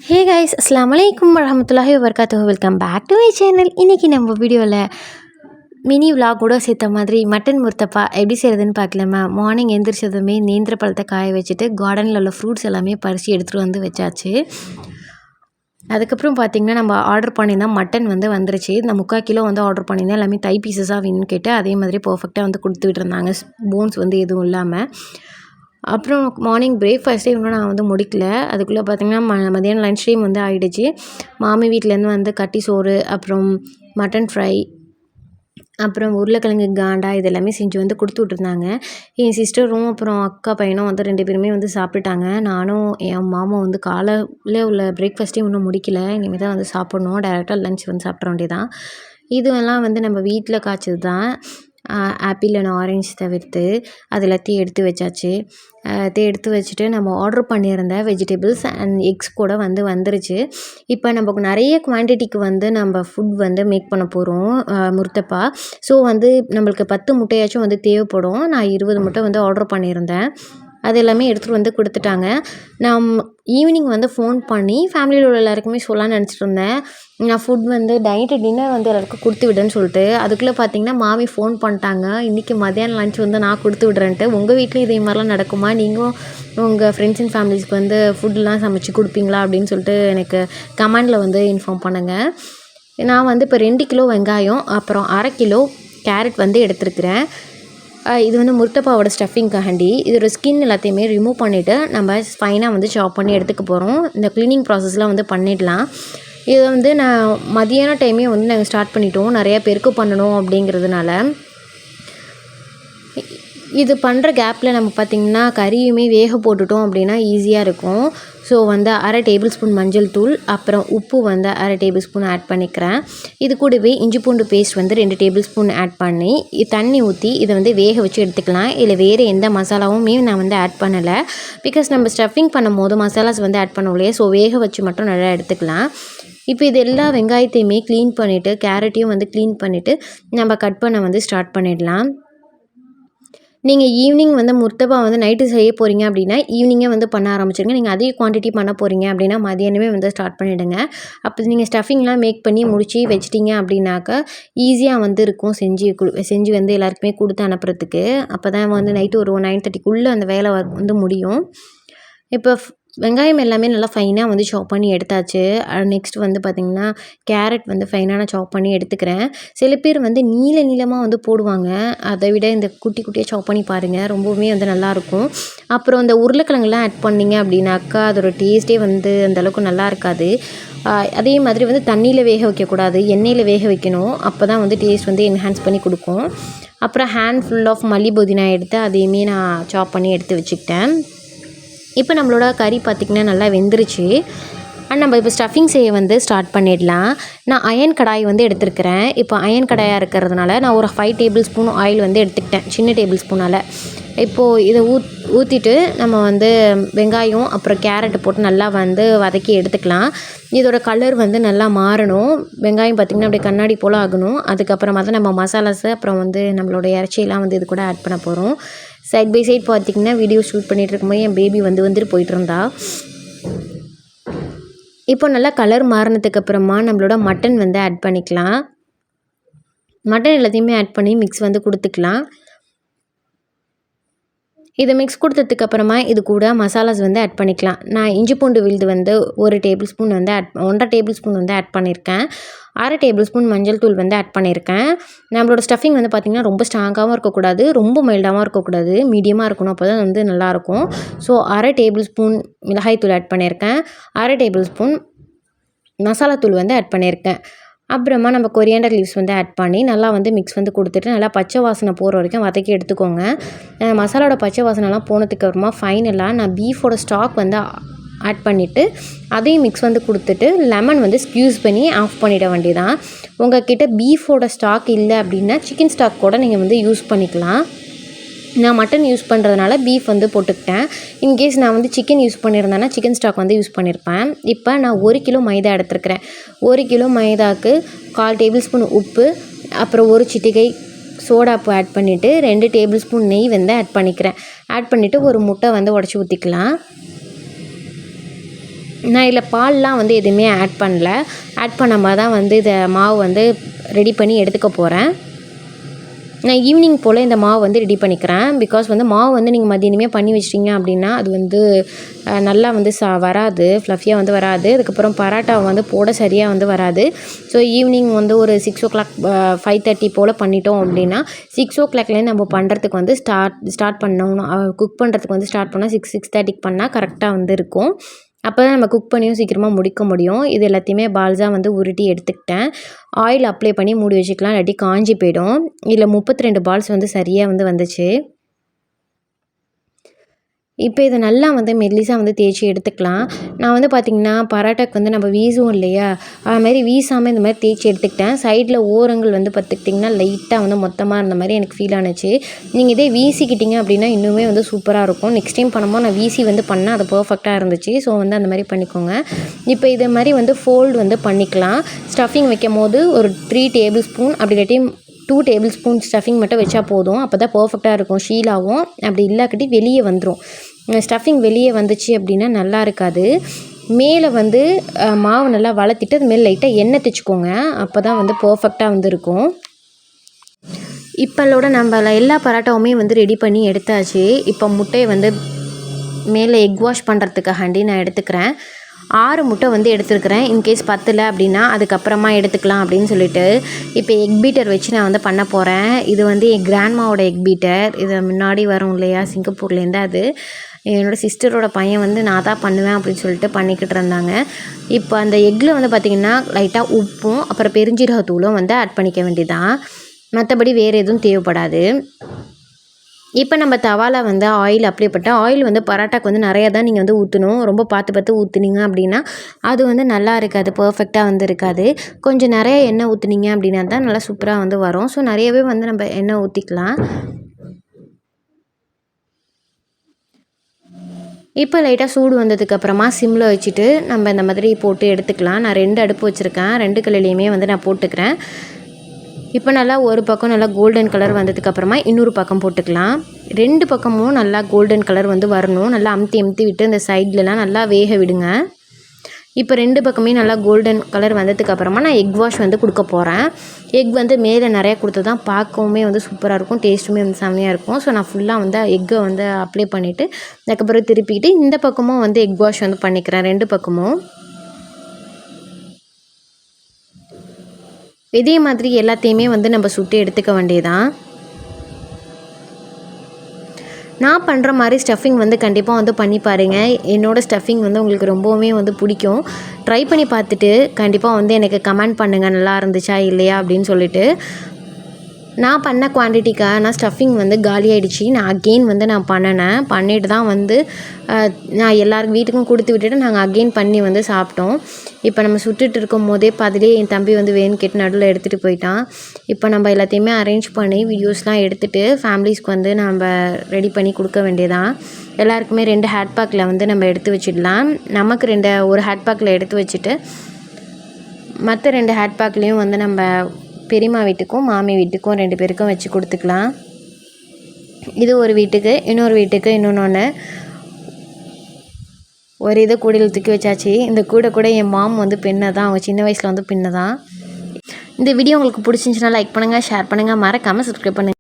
Hey guys, அஸ்ஸலாமு அலைக்கும் வரஹ்மத்துல்லாஹி வபரகாத்துஹு. Welcome back to my channel. இன்றைக்கி நம்ம வீடியோவில் மினி விலாகோட சேர்த்த மாதிரி மட்டன் முர்த்தப்பா எப்படி செய்கிறதுன்னு பார்க்கலாமா. மார்னிங் எழுந்திரிச்சதுமே நேந்திர பழத்தை காய வச்சுட்டு கார்டனில் உள்ள ஃப்ரூட்ஸ் எல்லாமே பறித்து எடுத்துகிட்டு வந்து வச்சாச்சு. அதுக்கப்புறம் பார்த்திங்கன்னா நம்ம ஆர்டர் பண்ணியிருந்தால் மட்டன் வந்துருச்சு. இந்த 3/4 கிலோ ஆர்டர் பண்ணியிருந்தேன். எல்லாமே தை பீசஸாக வேணும்னு கேட்டு அதே மாதிரி பர்ஃபெக்டாக கொடுத்து விட்டுருந்தாங்க, போன்ஸ் எதுவும் இல்லாமல். அப்புறம் மார்னிங் பிரேக்ஃபாஸ்ட்டே இன்னும் நான் முடிக்கல. அதுக்குள்ளே பார்த்திங்கன்னா மதியானம் லன்ச் டைம் ஆகிடுச்சு. மாமி வீட்டிலேருந்து கட்டி சோறு, அப்புறம் மட்டன் ஃப்ரை, அப்புறம் உருளைக்கிழங்கு காண்டா இதெல்லாமே செஞ்சு கொடுத்து விட்ருந்தாங்க. என் சிஸ்டரும் அப்புறம் அக்கா பையனும் 2 பேருமே சாப்பிட்டுட்டாங்க. நானும் என் மாமா காலையில் உள்ள பிரேக்ஃபாஸ்ட்டே இன்னும் முடிக்கல. இனிமேல் தான் சாப்பிட்ணும். டேரெக்டாக லன்ச் சாப்பிட்ற வேண்டியதான். இதுவெல்லாம் நம்ம வீட்டில் காய்ச்சது தான். ஆப்பிள் அண்ட் ஆரஞ்சு தவிர்த்து அது எல்லாத்தையும் எடுத்து வச்சாச்சு. எடுத்து வச்சுட்டு நம்ம ஆர்டர் பண்ணியிருந்த வெஜிடபிள்ஸ் அண்ட் எக்ஸ் கூட வந்துருச்சு. இப்போ நமக்கு நிறைய குவான்டிட்டிக்கு நம்ம ஃபுட் மேக் பண்ண போகிறோம், முர்த்தப்பா. ஸோ நம்மளுக்கு 10 முட்டையாச்சும் தேவைப்படும். நான் 20 முட்டை ஆர்டர் பண்ணியிருந்தேன். அது எல்லாமே எடுத்துகிட்டு கொடுத்துட்டாங்க. நான் ஈவினிங் ஃபோன் பண்ணி ஃபேமிலியில் உள்ள எல்லாருக்குமே சொல்லலாம்னு நினச்சிட்டு இருந்தேன். நான் ஃபுட் நைட்டு டின்னர் எல்லாருக்கும் கொடுத்து விடுன்னு சொல்லிட்டு. அதுக்குள்ளே பார்த்திங்கன்னா மாமி ஃபோன் பண்ணிட்டாங்க, இன்றைக்கி மதியானம் லன்ச் நான் கொடுத்து விட்றேன்ட்டு. உங்கள் வீட்லேயும் இதே மாதிரிலாம் நடக்குமா? நீங்களும் உங்கள் ஃப்ரெண்ட்ஸ் அண்ட் ஃபேமிலிஸ்க்கு ஃபுட்லாம் சமைச்சு கொடுப்பீங்களா அப்படின்னு சொல்லிட்டு எனக்கு கமெண்டில் இன்ஃபார்ம் பண்ணுங்கள். நான் இப்போ 2 கிலோ வெங்காயம், அப்புறம் 1/2 கிலோ கேரட் எடுத்துருக்கிறேன். இது முர்த்தப்பாவோட ஸ்டஃபிங்காண்டி இதோட ஸ்கின் எல்லாத்தையுமே ரிமூவ் பண்ணிவிட்டு நம்ம ஃபைனாக சாப் பண்ணி எடுத்துக்க போகிறோம். இந்த க்ளீனிங் ப்ராசஸ்லாம் பண்ணிடலாம். இதை நான் மதியான டைமே நாங்கள் ஸ்டார்ட் பண்ணிட்டோம், நிறையா பேருக்கு பண்ணணும் அப்படிங்கிறதுனால. இது பண்ணுற கேப்பில் நம்ம பார்த்திங்கன்னா கறியுமே வேக போட்டுட்டோம் அப்படின்னா ஈஸியாக இருக்கும். ஸோ 1/2 டேபிள் ஸ்பூன் மஞ்சள் தூள், அப்புறம் உப்பு 1/2 டேபிள் ஸ்பூன் ஆட் பண்ணிக்கிறேன். இது கூடவே இஞ்சி பூண்டு பேஸ்ட் 2 டேபிள் ஸ்பூன் ஆட் பண்ணி தண்ணி ஊற்றி இதை வேக வச்சு எடுத்துக்கலாம். இல்லை வேறு எந்த மசாலாவுமே நான் ஆட் பண்ணலை. பிகாஸ் நம்ம ஸ்டஃபிங் பண்ணும் போது மசாலாஸ் ஆட் பண்ணோம் இல்லையா, ஸோ வேக வச்சு மட்டும் நல்லா எடுத்துக்கலாம். இப்போ இது எல்லா வெங்காயத்தையுமே க்ளீன் பண்ணிவிட்டு கேரட்டையும் க்ளீன் பண்ணிவிட்டு நம்ம கட் பண்ண ஸ்டார்ட் பண்ணிடலாம். நீங்கள் ஈவினிங் முர்த்தப்பா நைட்டு செய்ய போகிறீங்க அப்படின்னா ஈவினிங்கே பண்ண ஆரம்பிச்சிருங்க. நீங்கள் அதிக குவான்டிட்டி பண்ண போகிறீங்க அப்படின்னா மதியானமே ஸ்டார்ட் பண்ணிவிடுங்க. அப்போ நீங்கள் ஸ்டஃபிங்லாம் மேக் பண்ணி முடிச்சு வச்சிட்டிங்க அப்படின்னாக்கா ஈஸியாக இருக்கும் செஞ்சு எல்லாருக்குமே கொடுத்து அனுப்புறதுக்கு. அப்போ தான் நைட்டு ஒரு 9:30க்குள்ளே அந்த வேலை முடியும். இப்போ வெங்காயம் எல்லாமே நல்லா ஃபைனாக சாப் பண்ணி எடுத்தாச்சு. நெக்ஸ்ட் பார்த்திங்கன்னா கேரட் ஃபைனாக நான் சாப் பண்ணி எடுத்துக்கிறேன். சில பேர் நீளமாக போடுவாங்க. அதை விட இந்த குட்டி குட்டியாக சாப் பண்ணி பாருங்கள், ரொம்பவுமே நல்லாயிருக்கும். அப்புறம் இந்த உருளைக்கிழங்குலாம் ஆட் பண்ணிங்க அப்படின்னாக்கா அதோட டேஸ்ட்டே அந்தளவுக்கு நல்லா இருக்காது. அதே மாதிரி தண்ணியில் வேக வைக்கக்கூடாது, எண்ணெயில் வேக வைக்கணும். அப்போ தான் டேஸ்ட் என்ஹான்ஸ் பண்ணி கொடுக்கும். அப்புறம் ஹேண்ட் ஃபுல் ஆஃப் மல்லி புதினா எடுத்து அதையுமே நான் சாப் பண்ணி எடுத்து வச்சுக்கிட்டேன். இப்போ நம்மளோட கறி பார்த்திங்கன்னா நல்லா வெந்துருச்சு. நம்ம இப்போ ஸ்டஃபிங் செய்ய ஸ்டார்ட் பண்ணிடலாம். நான் அயன் கடாய் எடுத்துருக்கிறேன். இப்போ அயன் கடாயாக இருக்கிறதுனால நான் ஒரு 5 டேபிள் ஸ்பூன் ஆயில் எடுத்துக்கிட்டேன், சின்ன டேபிள் ஸ்பூனால். இப்போது இதை ஊற்றிட்டு நம்ம வெங்காயம் அப்புறம் கேரட்டை போட்டு நல்லா வதக்கி எடுத்துக்கலாம். இதோட கலர் நல்லா மாறணும். வெங்காயம் பார்த்திங்கன்னா அப்படியே கண்ணாடி போல் ஆகணும். அதுக்கப்புறமா தான் நம்ம மசாலாஸு அப்புறம் நம்மளோட இறைச்சியெல்லாம் இது கூட ஆட் பண்ண போகிறோம். சைட் பை சைட் பார்த்திங்கன்னா வீடியோ ஷூட் பண்ணிகிட்டு இருக்கும்போது என் பேபி வந்துட்டு போயிட்டு இருந்தா. இப்போ நல்லா கலர் மாறினதுக்கு அப்புறமா நம்மளோட மட்டன் ஆட் பண்ணிக்கலாம். மட்டன் எல்லாத்தையுமே ஆட் பண்ணி மிக்ஸ் கொடுத்துக்கலாம். இதை மிக்ஸ் கொடுத்ததுக்கப்புறமா இது கூட மசாலாஸ் ஆட் பண்ணிக்கலாம். நான் இஞ்சி பூண்டு விழுது 1 tablespoon 1/2 tablespoon add பண்ணியிருக்கேன். 1/2 டேபிள் ஸ்பூன் மஞ்சள் தூள் ஆட் பண்ணியிருக்கேன். நம்மளோட ஸ்டஃபிங் பார்த்திங்கன்னா ரொம்ப ஸ்ட்ராங்காகவும் இருக்கக்கூடாது, ரொம்ப மைல்டாகவும் இருக்கக்கூடாது, மீடியமாக இருக்கணும். அப்போ தான் நல்லாயிருக்கும். ஸோ 1/2 டேபிள் ஸ்பூன் மிளகாய் தூள் ஆட் பண்ணியிருக்கேன். 1/2 டேபிள் ஸ்பூன் மசாலா தூள் ஆட் பண்ணியிருக்கேன். அப்புறமா நம்ம கொரியாண்டர் லீவ்ஸ் ஆட் பண்ணி நல்லா மிக்ஸ் கொடுத்துட்டு நல்லா பச்சை வாசனை போகிற வரைக்கும் வதக்கி எடுத்துக்கோங்க. மசாலாவோட பச்சை வாசனைலாம் போனதுக்கு அப்புறமா ஃபைனலாக நான் பீஃபோட ஸ்டாக் ஆட் பண்ணிவிட்டு அதையும் மிக்ஸ் கொடுத்துட்டு லெமன் ஸ்க்யூஸ் பண்ணி ஆஃப் பண்ணிட வேண்டியதான். உங்கள் கிட்டே பீஃபோட ஸ்டாக் இல்லை அப்படின்னா சிக்கன் ஸ்டாக் கூட நீங்கள் யூஸ் பண்ணிக்கலாம். நான் மட்டன் யூஸ் பண்ணுறதுனால பீஃப் போட்டுக்கிட்டேன். இன்கேஸ் நான் சிக்கன் யூஸ் பண்ணியிருந்தேன்னா சிக்கன் ஸ்டாக் யூஸ் பண்ணியிருப்பேன். இப்போ நான் 1 கிலோ மைதா எடுத்துருக்கிறேன். 1 கிலோ மைதாவுக்கு 1/4 டேபிள் ஸ்பூன் உப்பு, அப்புறம் 1 சிட்டிகை சோடாப்பு ஆட் பண்ணிவிட்டு 2 டேபிள் ஸ்பூன் நெய் ஆட் பண்ணிக்கிறேன். ஆட் பண்ணிவிட்டு ஒரு முட்டை உடச்சி ஊற்றிக்கலாம். நான் இதில் பால்லாம் வந்து எதுவுமே ஆட் பண்ணல. ஆட் பண்ணாமல் தான் வந்து இதை மாவு வந்து ரெடி பண்ணி எடுத்துக்க போகிறேன். நான் ஈவினிங் போல் இந்த மாவு வந்து ரெடி பண்ணிக்கிறேன். பிகாஸ் வந்து மாவு வந்து நீங்கள் மதியானமே பண்ணி வச்சிட்டிங்க அப்படின்னா அது வந்து நல்லா வந்து வராது, ஃப்ளஃபியாக வந்து வராது. அதுக்கப்புறம் பரோட்டாவை வந்து போட சரியாக வந்து வராது. ஸோ ஈவினிங் வந்து ஒரு 6 o'clock 5:30 போல் பண்ணிட்டோம் அப்படின்னா 6 o'clockலேருந்து நம்ம பண்ணுறதுக்கு வந்து ஸ்டார்ட் பண்ணணும். குக் பண்ணுறதுக்கு வந்து ஸ்டார்ட் பண்ணால் 6:30க்கு பண்ணால் கரெக்டாக வந்து இருக்கும். அப்போ தான் நம்ம குக் பண்ணியும் சீக்கிரமாக முடிக்க முடியும். இது எல்லாத்தையுமே பால்ஸாக வந்து உருட்டி எடுத்துக்கிட்டேன். ஆயில் அப்ளை பண்ணி மூடி வச்சுக்கலாம், இல்லாட்டி காஞ்சி போயிடும். இதில் 32 பால்ஸ் வந்து சரியாக வந்து வந்துச்சு. இப்போ இதை நல்லா வந்து மெல்லிசாக வந்து தேய்ச்சி எடுத்துக்கலாம். நான் வந்து பார்த்திங்கன்னா பரோட்டாக்கு வந்து நம்ம வீசுவோம் இல்லையா, அதுமாதிரி வீசாமல் இந்த மாதிரி தேய்ச்சி எடுத்துக்கிட்டேன். சைடில் ஓரங்கள் வந்து பார்த்துக்கிட்டிங்கன்னா லைட்டாக வந்து மொத்தமாக இருந்த மாதிரி எனக்கு ஃபீல் ஆனுச்சு. நீங்கள் இதே வீசிக்கிட்டிங்க அப்படின்னா இன்னுமே வந்து சூப்பராக இருக்கும். நெக்ஸ்ட் டைம் பண்ணும்போது நான் வீசி வந்து பண்ணேன், அது பர்ஃபெக்டாக இருந்துச்சு. ஸோ வந்து அந்த மாதிரி பண்ணிக்கோங்க. இப்போ இதே மாதிரி வந்து ஃபோல்டு வந்து பண்ணிக்கலாம். ஸ்டஃபிங் வைக்கும் போது ஒரு 3 tablespoon அப்படி இல்லாட்டி 2 tablespoon ஸ்டஃபிங் மட்டும் வச்சா போதும். அப்போ தான் பர்ஃபெக்டாக இருக்கும், ஷீலாகவும். அப்படி இல்லாக்கட்டி வெளியே வந்துடும். ஸ்டஃபிங் வெளியே வந்துச்சு அப்படின்னா நல்லா இருக்காது. மேலே வந்து மாவு நல்லா வளர்த்திட்டு அது மேலே லைட்டாக எண்ணெய் தேய்ச்சிக்கோங்க. அப்போ தான் வந்து பர்ஃபெக்டாக வந்து இருக்கும். இப்போலோட நம்ம எல்லா பரோட்டாவுமே வந்து ரெடி பண்ணி எடுத்தாச்சு. இப்போ முட்டையை வந்து மேலே எக் வாஷ் பண்ணுறதுக்காண்டி நான் எடுத்துக்கிறேன். 6 முட்டை வந்து எடுத்துருக்கிறேன். இன்கேஸ் பத்தலை அப்படின்னா அதுக்கப்புறமா எடுத்துக்கலாம் அப்படின்னு சொல்லிட்டு. இப்போ எக் பீட்டர் வச்சு நான் வந்து பண்ண போகிறேன். இது வந்து என் கிராண்ட்மாவோட எக் பீட்டர். இது முன்னாடி வரும் இல்லையா, சிங்கப்பூர்லேருந்து. அது என்னோடய சிஸ்டரோட பையன் வந்து நான் தான் பண்ணுவேன் அப்படின்னு சொல்லிட்டு பண்ணிக்கிட்டு இருந்தாங்க. இப்போ அந்த எக்கில் வந்து பார்த்திங்கன்னா லைட்டாக உப்பும் அப்புறம் பெருஞ்சீரகத்தூளும் வந்து ஆட் பண்ணிக்க வேண்டியதான். மற்றபடி வேறு எதுவும் தேவைப்படாது. இப்போ நம்ம தவாவில் வந்து ஆயில் அப்ளை பண்ணிட்டேன். ஆயில் வந்து பரோட்டாக்கு வந்து நிறையா தான் நீங்கள் வந்து ஊற்றணும். ரொம்ப பார்த்து ஊற்றுனீங்க அப்படின்னா அது வந்து நல்லா இருக்காது, பர்ஃபெக்டாக வந்து இருக்காது. கொஞ்சம் நிறைய எண்ணெய் ஊற்றுனீங்க அப்படின்னா தான் நல்லா சூப்பராக வந்து வரும். ஸோ நிறையவே வந்து நம்ம எண்ணெய் ஊற்றிக்கலாம். இப்போ லைட்டாக சூடு வந்ததுக்கப்புறமா சிம்மில் வச்சுட்டு நம்ம இந்த மாதிரி போட்டு எடுத்துக்கலாம். நான் 2 அடுப்பு வச்சுருக்கேன். 2 கல்லுலேயுமே வந்து நான் போட்டுக்கிறேன். இப்போ நல்லா ஒரு பக்கம் நல்லா கோல்டன் கலர் வந்ததுக்கப்புறமா இன்னொரு பக்கம் போட்டுக்கலாம். 2 பக்கமும் நல்லா கோல்டன் கலர் வந்து வரணும். நல்லா அமுத்தி விட்டு இந்த சைட்லலாம் நல்லா வேக விடுங்க. இப்போ 2 பக்கமே நல்லா கோல்டன் கலர் வந்ததுக்கப்புறமா நான் எக் வாஷ் வந்து கொடுக்க போகிறேன். எக் வந்து மேலே நிறையா கொடுத்து தான் பார்க்கவுமே வந்து சூப்பராக இருக்கும், டேஸ்ட்டுமே வந்து செம்மையாக இருக்கும். ஸோ நான் ஃபுல்லாக வந்து எக்கை வந்து அப்ளை பண்ணிவிட்டு அதுக்கப்புறம் திருப்பிக்கிட்டு இந்த பக்கமும் வந்து எக் வாஷ் வந்து பண்ணிக்கிறேன். 2 பக்கமும் இதே மாதிரி எல்லாத்தையுமே வந்து நம்ம சுட்டு எடுத்துக்க வேண்டியதான். நான் பண்ணுற மாதிரி ஸ்டஃபிங் வந்து கண்டிப்பாக வந்து பண்ணி பாருங்கள். என்னோடய ஸ்டஃபிங் வந்து உங்களுக்கு ரொம்பவுமே வந்து பிடிக்கும். ட்ரை பண்ணி பார்த்துட்டு கண்டிப்பாக வந்து எனக்கு கமெண்ட் பண்ணுங்கள், நல்லா இருந்துச்சா இல்லையா அப்படின்னு சொல்லிட்டு. நான் பண்ண குவான்டிட்டிக்கான ஸ்டஃபிங் வந்து காலி ஆகிடுச்சு. நான் அகெயின் வந்து நான் பண்ணிட்டு தான் வந்து நான் எல்லாருக்கும் வீட்டுக்கும் கொடுத்து விட்டுட்டு நாங்கள் அகெயின் பண்ணி வந்து சாப்பிட்டோம். இப்போ நம்ம சுட்டுட்டு இருக்கும் போதே அதிலே என் தம்பி வந்து வேணும்னு கேட்டு நடுவில் எடுத்துகிட்டு போயிட்டான். இப்போ நம்ம எல்லாத்தையுமே அரேஞ்ச் பண்ணி வீடியோஸ்லாம் எடுத்துகிட்டு ஃபேமிலிஸ்க்கு வந்து நம்ம ரெடி பண்ணி கொடுக்க வேண்டியதான். எல்லாருக்குமே 2 ஹேட் பேக்கில் வந்து நம்ம எடுத்து வச்சிடலாம். நமக்கு ஒரு ஹேட் பேக்கில் எடுத்து வச்சுட்டு மற்ற 2 ஹேட் பேக்லேயும் வந்து நம்ம பெரியம்மா வீட்டுக்கும் மாமி வீட்டுக்கும் 2 பேருக்கும் வச்சு கொடுத்துக்கலாம். இது ஒரு வீட்டுக்கு, இன்னொரு வீட்டுக்கு இன்னொன்று ஒரு இதை கூடையில் தூக்கி வச்சாச்சு. இந்த கூட என் மாம் வந்து பின்ன தான், அவங்க சின்ன வயசில் வந்து பின்ன தான். இந்த வீடியோ உங்களுக்கு பிடிச்சிருந்துச்சுன்னா லைக் பண்ணுங்கள், ஷேர் பண்ணுங்கள், மறக்காமல் சப்ஸ்கிரைப் பண்ணுங்கள்.